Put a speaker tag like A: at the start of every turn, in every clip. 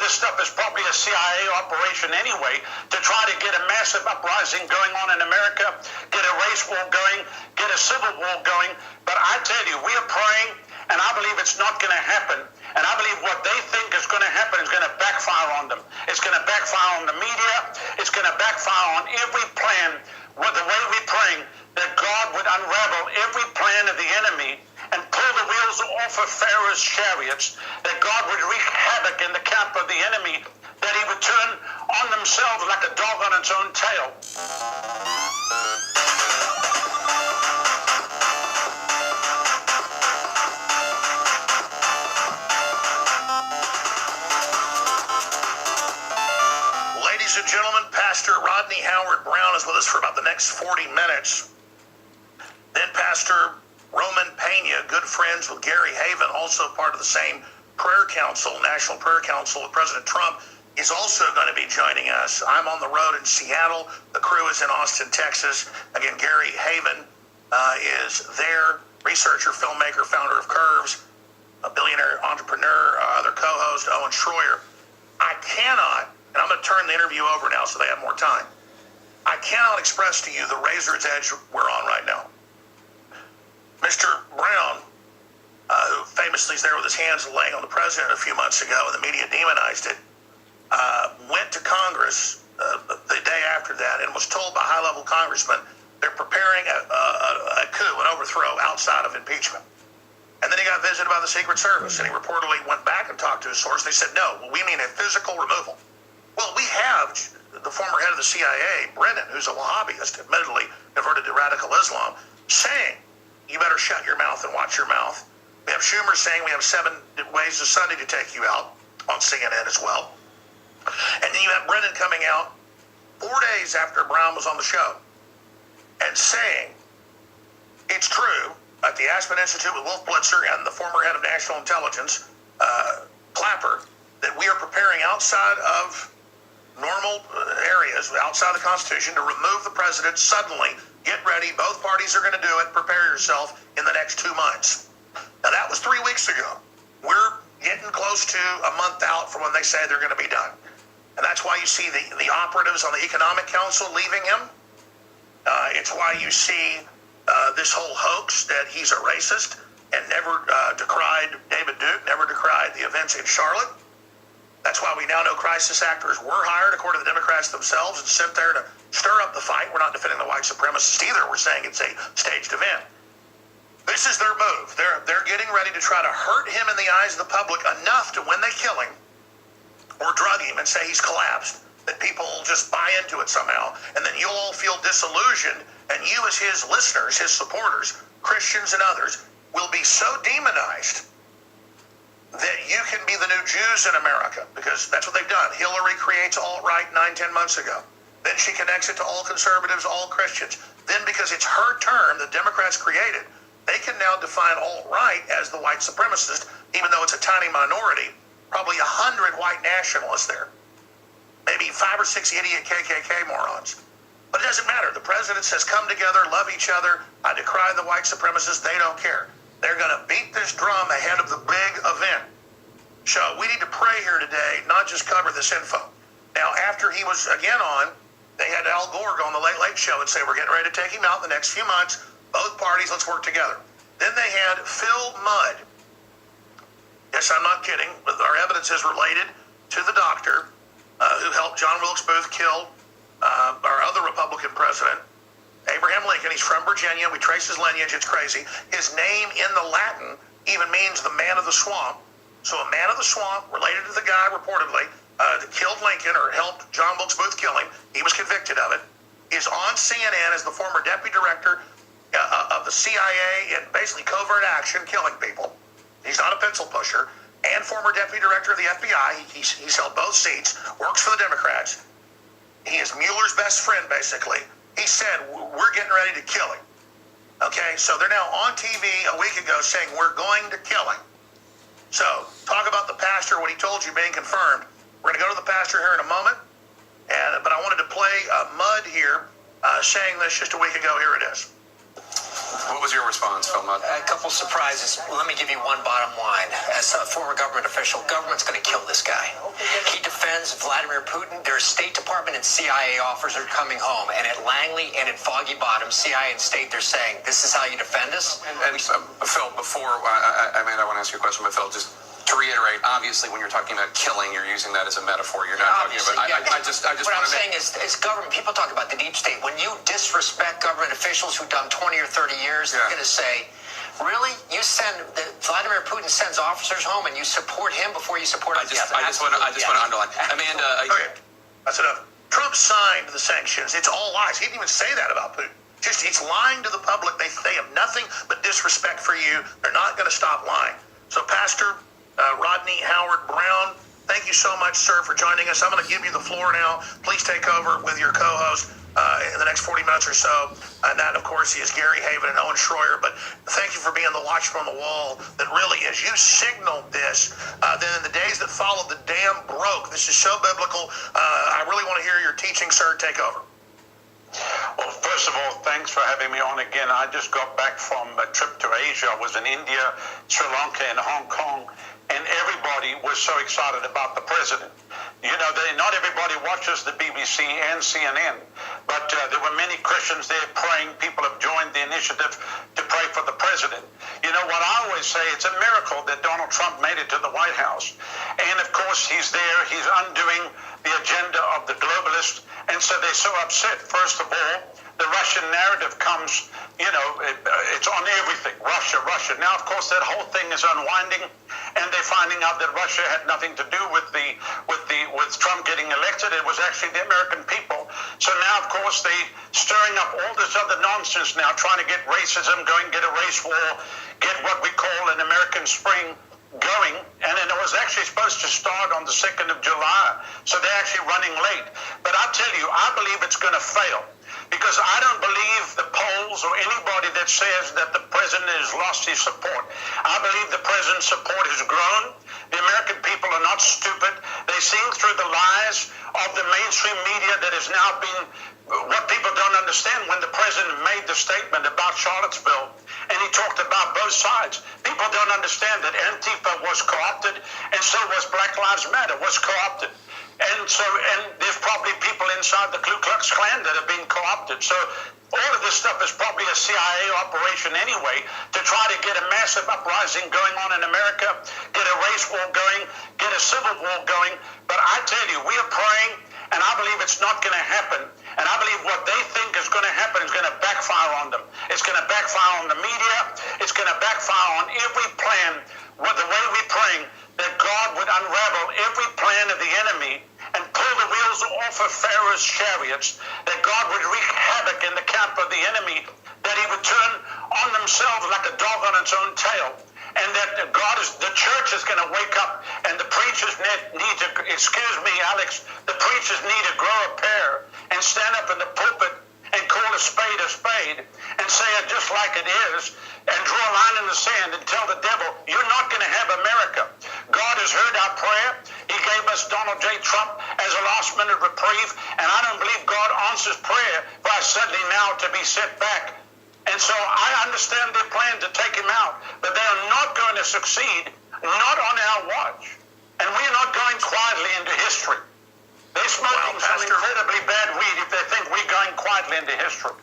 A: this stuff is probably a CIA operation anyway to try to get a massive uprising going on in America, get a race war going, get a civil war going. But I tell you, we are praying, and I believe it's not going to happen. And I believe what they think is going to happen is going to backfire on them. It's going to backfire on the media. It's going to backfire on every plan. With the way we're praying, that God would unravel every plan of the enemy and pull the wheels off of Pharaoh's chariots, that God would wreak havoc in the camp of the enemy, that he would turn on themselves like a dog on its own tail. Ladies and gentlemen, Pastor Rodney Howard-Browne is with us for about the next 40 minutes. Then Pastor Roman Pena, good friends with Gary Haven, also part of the same prayer council, National Prayer Council with President Trump, is also going to be joining us. I'm on the road in Seattle. The crew is in Austin, Texas. Again, Gary Haven is there, researcher, filmmaker, founder of Curves, a billionaire entrepreneur, other co-host, Owen Schroyer. I cannot, and I'm going to turn the interview over now so they have more time. I cannot express to you the razor's edge we're on right now. Mr. Brown, who famously is there with his hands laying on the president a few months ago, and the media demonized it, went to Congress the day after that and was told by high-level congressmen they're preparing a coup, an overthrow outside of impeachment. And then he got visited by the Secret Service, and he reportedly went back and talked to his source. They said, no, we mean a physical removal. Well, we have the former head of the CIA, Brennan, who's a Wahhabist, admittedly converted to radical Islam, saying, you better shut your mouth and watch your mouth. We have Schumer saying we have 7 ways of Sunday to take you out on CNN as well. And then you have Brennan coming out 4 days after Brown was on the show and saying it's true at the Aspen Institute with Wolf Blitzer and the former head of National Intelligence, Clapper, that we are preparing outside of normal areas, outside the Constitution, to remove the president suddenly. Get ready. Both parties are going to do it. Prepare yourself in the next 2 months. Now, that was 3 weeks ago. We're getting close to a month out from when they say they're going to be done. And that's why you see the operatives on the Economic Council leaving him. It's why you see this whole hoax that he's a racist and never decried David Duke, never decried the events in Charlotte. That's why we now know crisis actors were hired, according to the Democrats themselves, and sent there to stir up the fight. We're not defending the white supremacists either. We're saying it's a staged event. This is their move. They're getting ready to try to hurt him in the eyes of the public enough to, when they kill him or drug him and say he's collapsed, that people will just buy into it somehow. And then you'll all feel disillusioned, and you as his listeners, his supporters, Christians and others, will be so demonized that you can be the new Jews in America, because that's what they've done. Hillary creates alt-right 9-10 months ago. Then she connects it to all conservatives, all Christians. Then, because it's her term the Democrats created, they can now define alt-right as the white supremacist, even though it's a tiny minority, probably 100 white nationalists there. Maybe 5 or 6 idiot KKK morons. But it doesn't matter. The president says, come together, love each other. I decry the white supremacists. They don't care. They're going to beat this drum ahead of the big event. So we need to pray here today, not just cover this info. Now, after he was again on, they had Al Gore go on the Late Late Show and say, we're getting ready to take him out in the next few months. Both parties, let's work together. Then they had Phil Mudd. Yes, I'm not kidding. Our evidence is related to the doctor who helped John Wilkes Booth kill our other Republican president, Abraham Lincoln. He's from Virginia. We trace his lineage. It's crazy. His name in the Latin even means the man of the swamp. So a man of the swamp, related to the guy reportedly that killed Lincoln or helped John Wilkes Booth kill him, he was convicted of it, is on CNN as the former deputy director of the CIA in basically covert action, killing people. He's not a pencil pusher. And former deputy director of the FBI. He's held both seats, works for the Democrats. He is Mueller's best friend, basically. He said, we're getting ready to kill him. Okay, so they're now on TV a week ago saying we're going to kill him. So, talk about the pastor, what he told you being confirmed. We're going to go to the pastor here in a moment, but I wanted to play Mudd here saying this just a week ago. Here it is.
B: What was your response, Phil Mudd?
C: A couple surprises. Let me give you one bottom line. As a former government official, government's going to kill this guy. He friends Vladimir Putin, their State Department and CIA officers are coming home. And at Langley and at Foggy Bottom, CIA and State, they're saying, this is how you defend us?
B: And Phil, before, I want to ask you a question, but Phil, just to reiterate, obviously, when you're talking about killing, you're using that as a metaphor. You're not talking about. I just
C: what I'm saying is government. People talk about the deep state. When you disrespect government officials who've done 20 or 30 years, they're going to say, "Really? You send Vladimir Putin sends officers home, and you support him before you support us?"
B: I just want to underline, Amanda.
A: Okay, that's enough. Trump signed the sanctions. It's all lies. He didn't even say that about Putin. Just it's lying to the public. They have nothing but disrespect for you. They're not going to stop lying. So, Pastor Rodney Howard Brown, thank you so much, sir, for joining us. I'm going to give you the floor now. Please take over with your co-host in the next 40 minutes or so. And that, of course, is Gary Haven and Owen Schroyer. But thank you for being the watchman on the wall that really is. You signaled this. Then in the days that followed, the dam broke. This is so biblical. I really want to hear your teaching, sir. Take over.
D: Well, first of all, thanks for having me on again. I just got back from a trip to Asia. I was in India, Sri Lanka, and Hong Kong. And everybody was so excited about the president. You know, not everybody watches the BBC and CNN, but there were many Christians there praying. People have joined the initiative to pray for the president. You know what I always say, it's a miracle that Donald Trump made it to the White House. And of course, he's there, he's undoing the agenda of the globalists. And so they're so upset. First of all, the Russian narrative comes, you know, it's on everything. Russia. Now, of course, that whole thing is unwinding, and they're finding out that Russia had nothing to do with Trump getting elected. It was actually the American people. So now, of course, they're stirring up all this other nonsense now, trying to get racism going, get a race war, get what we call an American Spring going, and it was actually supposed to start on the 2nd of July. So they're actually running late. But I tell you, I believe it's going to fail. Because I don't believe the polls or anybody that says that the president has lost his support. I believe the president's support has grown. The American people are not stupid. They're seeing through the lies of the mainstream media that has now been what people don't understand. When the president made the statement about Charlottesville and he talked about both sides, people don't understand that Antifa was co-opted, and so was Black Lives Matter was co-opted. And there's probably people inside the Ku Klux Klan that have been co-opted. So all of this stuff is probably a CIA operation anyway to try to get a massive uprising going on in America, get a race war going, get a civil war going. But I tell you, we are praying, and I believe it's not going to happen. And I believe what they think is going to happen is going to backfire on them. It's going to backfire on the media. It's going to backfire on every plan. With the way we're praying, that God would unravel every plan of the enemy and pull the wheels off of Pharaoh's chariots, that God would wreak havoc in the camp of the enemy, that he would turn on themselves like a dog on its own tail, and that the church is going to wake up, and the preachers need to, excuse me, Alex, the preachers need to grow a pair and stand up in the pulpit and call a spade and say it just like it is, and draw a line in the sand and tell the devil, you're not going to have America. God has heard our prayer. He gave us Donald J. Trump as a last-minute reprieve, and I don't believe God answers prayer by suddenly now to be set back. And so I understand their plan to take him out, but they are not going to succeed, not on our watch. And we're not going quietly into history. They're smoking some incredibly bad weed if they think we're going quietly into history.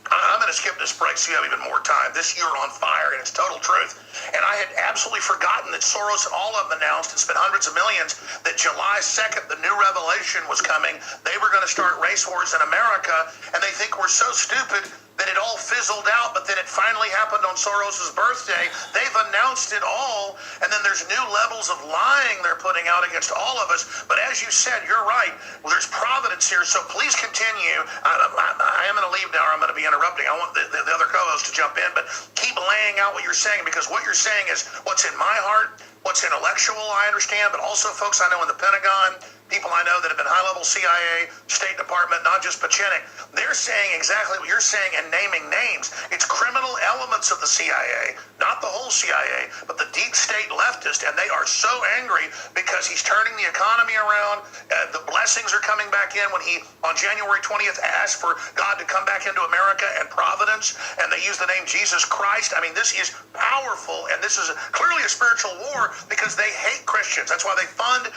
A: I'm going to skip this break so you have even more time. This year on fire, and it's total truth. And I had absolutely forgotten that Soros and all of them announced and spent hundreds of millions that July 2nd, the new revelation was coming. They were going to start race wars in America, and they think we're so stupid that it all fizzled out, but then it finally happened on Soros's birthday. They've announced it all, and then there's new levels of lying they're putting out against all of us. But as you said, you're right. Well, there's providence here, so please continue. I am going to leave now, or I'm going to be interrupting. I want the other co-host to jump in, but keep laying out what you're saying, because what you're saying is what's in my heart, what's intellectual, I understand, but also folks I know in the Pentagon, people I know that have been high-level CIA, State Department, not just Pachinik, they're saying exactly what you're saying and naming names. It's criminal elements of the CIA, not the whole CIA, but the deep state leftist, and they are so angry because he's turning the economy around. The blessings are coming back in when he, on January 20th, asked for God to come back into America and Providence, and they use the name Jesus Christ. I mean, this is powerful, and this is clearly a spiritual war because they hate Christians. That's why they fund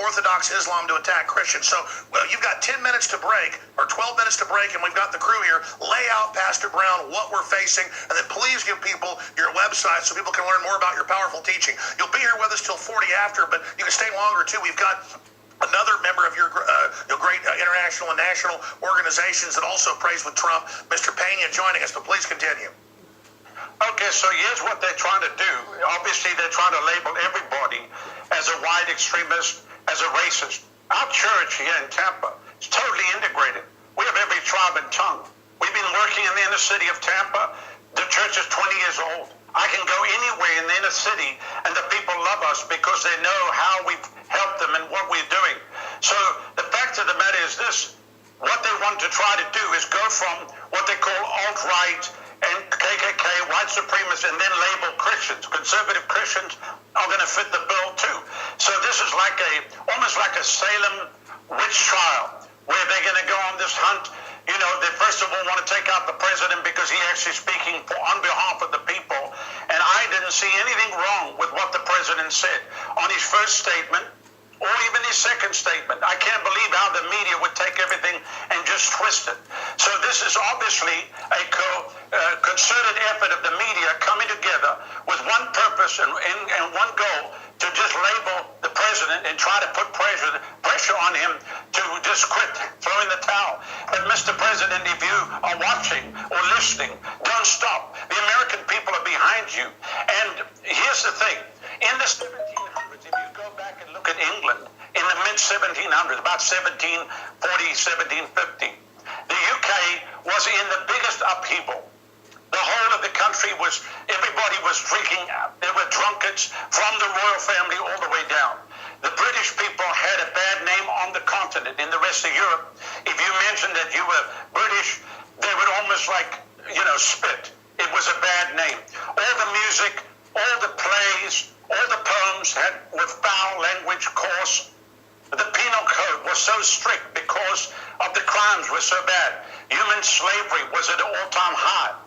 A: Orthodox Islam Islam to attack Christians. So, well, you've got 10 minutes to break, or 12 minutes to break, and we've got the crew here. Lay out, Pastor Brown, what we're facing, and then please give people your website so people can learn more about your powerful teaching. You'll be here with us till 40 after, but you can stay longer, too. We've got another member of your great international and national organizations that also prays with Trump, Mr. Pena, joining us, but please continue.
D: Okay, so here's what they're trying to do. Obviously, they're trying to label everybody as a white extremist, as a racist. Our church here in Tampa is totally integrated. We have every tribe and tongue. We've been working in the inner city of Tampa. The church is 20 years old. I can go anywhere in the inner city, and the people love us because they know how we've helped them and what we're doing. So the fact of the matter is this. What they want to try to do is go from what they call alt-right and KKK, white supremacists, and then label Christians. Conservative Christians are going to fit the bill too. So this is like almost like a Salem witch trial, where they're going to go on this hunt. You know, they first of all want to take out the president because he's actually speaking on behalf of the people. And I didn't see anything wrong with what the president said on his first statement or even his second statement. I can't believe how the media would take everything and just twist it. So this is obviously a concerted effort of the media coming together with one purpose and one goal, to just label the president and try to put pressure on him to just quit, throw in the towel. But Mr. President, if you are watching or listening, don't stop. The American people are behind you. And here's the thing. In the 1700s, if you go back and look at England, in the mid-1700s, about 1740, 1750, the UK was in the biggest upheaval. The whole of the country everybody was drinking. There were drunkards from the royal family all the way down. The British people had a bad name on the continent. In the rest of Europe, if you mentioned that you were British, they would almost spit. It was a bad name. All the music, all the plays, all the poems were foul language, coarse. The penal code was so strict because of the crimes were so bad. Human slavery was at an all-time high.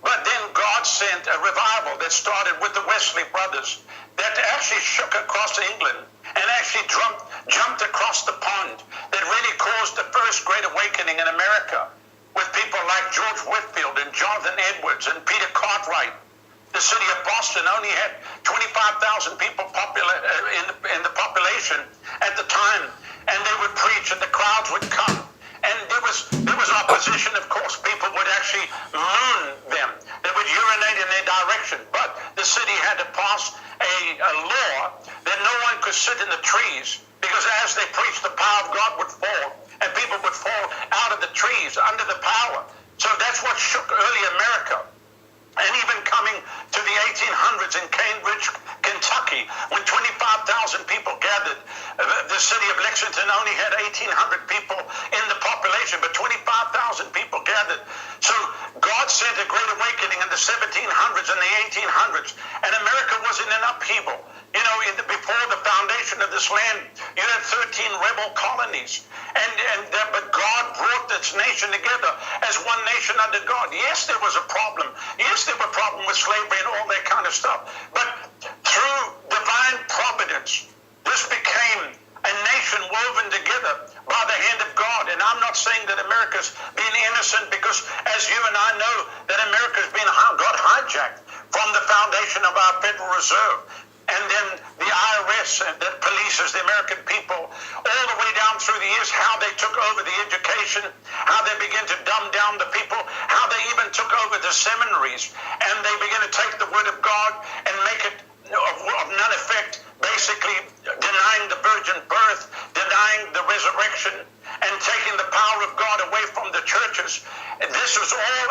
D: But then God sent a revival that started with the Wesley brothers that actually shook across England and actually jumped across the pond, that really caused the first great awakening in America, with people like George Whitefield and Jonathan Edwards and Peter Cartwright. The city of Boston only had 25,000 people in the population at the time, and they would preach and the crowds would come. And there was opposition, of course. People would actually moon them. They would urinate in their direction. But the city had to pass a law that no one could sit in the trees, because as they preached, the power of God would fall, and people would fall out of the trees under the power. So that's what shook early America. And even coming to the 1800s in Cambridge, Kentucky, when 25,000 people gathered, the city of Lexington only had 1,800 people in the population, but 25,000 people gathered. So God sent a great awakening in the 1700s and the 1800s, and America was in an upheaval. You know, before the foundation of this land, you had 13 rebel colonies, but God brought this nation together as one nation under God. Yes, there was a problem. Yes, there were problems with slavery and all that kind of stuff. But through divine providence, this became a nation woven together by the hand of God. And I'm not saying that America's been innocent, because as you and I know, that America's got hijacked from the foundation of our Federal Reserve. And then the IRS that polices the American people, all the way down through the years, how they took over the education, how they began to dumb down the people, how they even took over the seminaries, and they began to take the Word of God and make it of none effect, basically denying the virgin birth, denying the resurrection, and taking the power of God away from the churches. This was all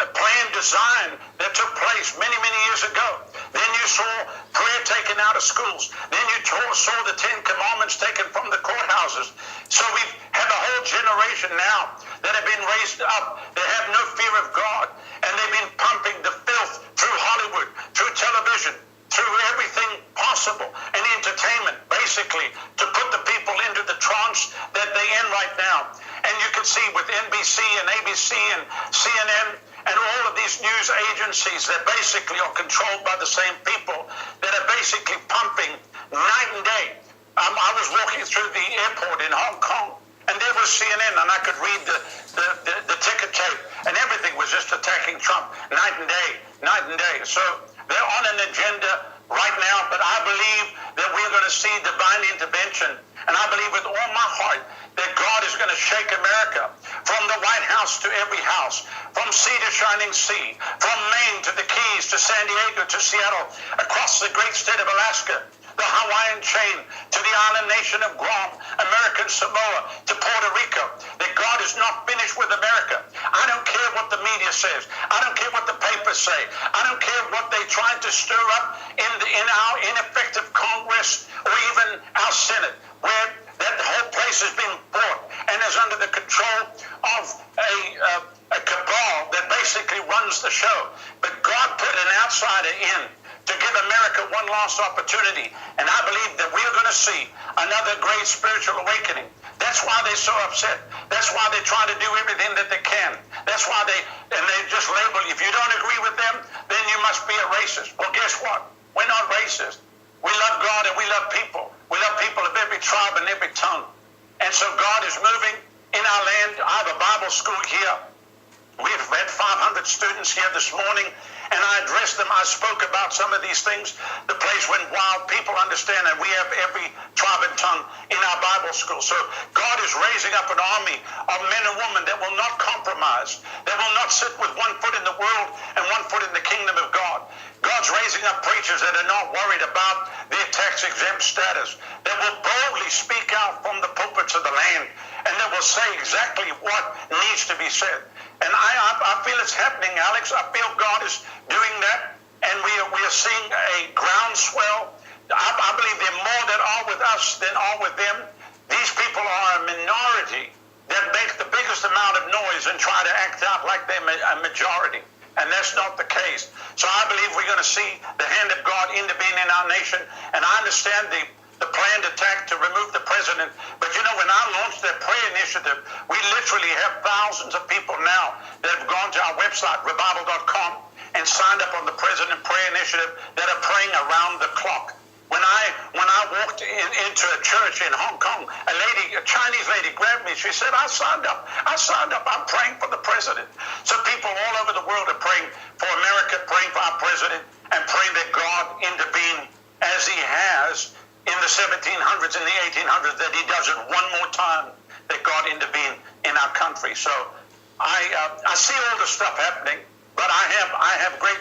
D: a planned design that took place many, many years ago. Then you saw prayer taken out of schools. Then you saw the 10 Commandments taken from the courthouses. So we have a whole generation now that have been raised up. They have no fear of God, and they've been pumping the filth through Hollywood, through television, through everything possible, and entertainment, basically, to put the people into the trance that they're in right now. And you can see with NBC and ABC and CNN and all of these news agencies that basically are controlled by the same people that are basically pumping night and day. I was walking through the airport in Hong Kong, and there was CNN, and I could read the ticker tape, and everything was just attacking Trump night and day, night and day. So they're on an agenda right now, but I believe that we're going to see divine intervention, and I believe with all my heart that God is going to shake America from the White House to every house, from sea to shining sea, from Maine to the Keys to San Diego to Seattle, across the great state of Alaska, the Hawaiian chain to the island nation of Guam, American Samoa to Puerto Rico, that God is not finished with America. I don't care what the media says. I don't care what the papers say. I don't care what they try to stir up in our ineffective Congress or even our Senate, where that whole place has been bought and is under the control of a cabal that basically runs the show. But God put an outsider in to give America one last opportunity. And I believe that we are going to see another great spiritual awakening. That's why they're so upset. That's why they try to do everything that they can. That's why they just label you. If you don't agree with them, then you must be a racist. Well, guess what? We're not racist. We love God and we love people. We love people of every tribe and every tongue. And so God is moving in our land. I have a Bible school here. We've had 500 students here this morning, and I addressed them. I spoke about some of these things. The place went wild. People understand that we have every tribe and tongue in our Bible school. So God is raising up an army of men and women that will not compromise, that will not sit with one foot in the world and one foot in the kingdom of God. God's raising up preachers that are not worried about their tax-exempt status, that will boldly speak out from the pulpits of the land, and that will say exactly what needs to be said. And I feel it's happening, Alex. I feel God is doing that, and we are seeing a groundswell. I believe there are more that are with us than are with them. These people are a minority that make the biggest amount of noise and try to act out like they're a majority. And that's not the case. So I believe we're going to see the hand of God intervene in our nation. And I understand the planned attack to remove the president. But you know, when I launched that prayer initiative, we literally have thousands of people now that have gone to our website, revival.com, and signed up on the President Prayer Initiative that are praying around the clock. When I walked into a church in Hong Kong, a Chinese lady grabbed me. She said, I signed up. I'm praying for the president. So people all over the world are praying for America, praying for our president, and praying that God intervene as he has in the 1700s and the 1800s, that he does it one more time, that God intervene in our country. So I see all the stuff happening, but I have great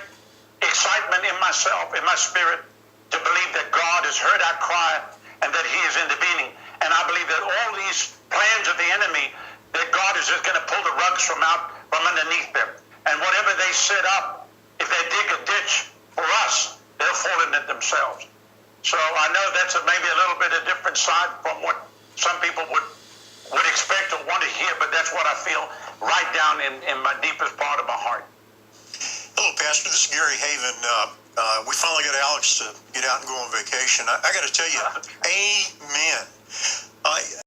D: excitement in myself, in my spirit, to believe that God has heard our cry and that he is intervening. And I believe that all these plans of the enemy, that God is just going to pull the rugs from underneath them. And whatever they set up, if they dig a ditch for us, they'll fall in it themselves. So I know that's maybe a little bit of different side from what some people would expect or want to hear, but that's what I feel right down in my deepest part of my heart.
E: Hello, Pastor. This is Gary Haven. We finally got Alex to get out and go on vacation. I got to tell you, amen.